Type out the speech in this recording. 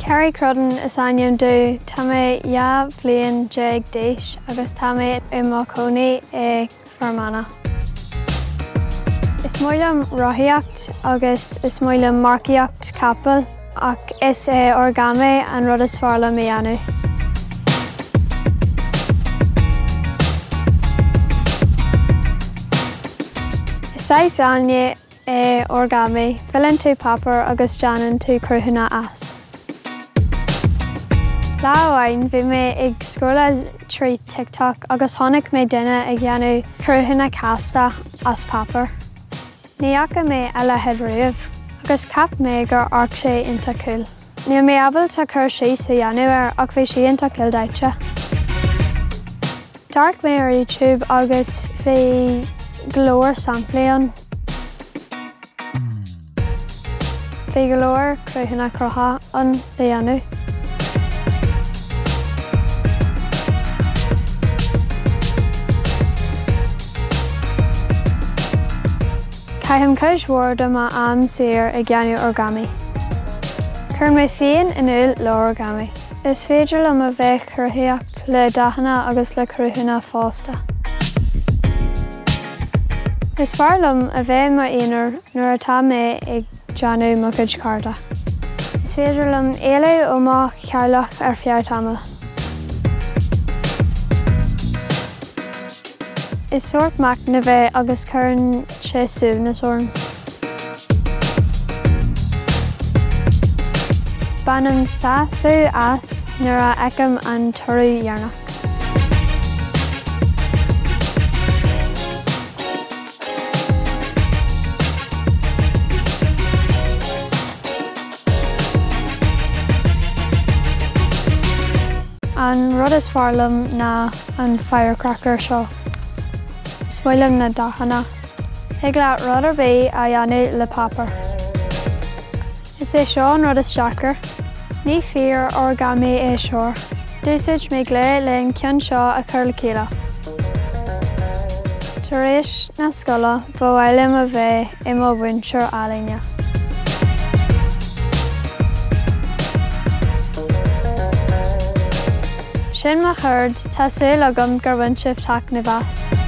Carrie Crudden is anion do tame ya fleeing jeg dish agus tame imaconi fermana. Is moilem rohiacht agus is moilem markiacht capel ac is orgame and rudis farla mianu. Sais anye orgame filling to paper agus janin to cruhuna as. Láhain bhí mé ag scoile trí TikTok agus tháinig mé duine ag dhéanamh cruthúna casta as papar. Níocha mé eile head riamh agus cap mé gur arc sé ionta cool. Ní mé abal tá cur sí sa dhéanamh ach bhí sí ionta cool daite. Darc mé ar YouTube agus bhí glóir samplaíon. Bhí glóir cruthúna crutha an le dhéanamh. Caithim cúis mhórda má am saor ag gceannaú orgami. Cuireann mé féin in uail le orgami. Is féidir liom a bheith cruthaíocht le daithne agus le cruthúna fásta. Is fearr liom a bheith mar aonar nuair atá mé ag deanadh mo cuid carda. Is féidir liom éileadh ó má chearlach ar fearr Is sort mac na bheith agus chuireann sé suamh na sorn. Bannam sasú as nuair a eicem an torú dhearnach. An rud is fearr liom ná an firecracker seo. Smoilem na daithna. Ag leat rud ar bith a dhéanamh le papar. Is é seo an rud is seachar. Ní fíor orgami é seoir. Dúisid mé glé le an ceann seo a chur le céile. Tar éis na scoile ba bhfuilm a bheith i mo bhaintear ealainne. Sin má chuird tá súil agam gur bhain sibh teach na bheas.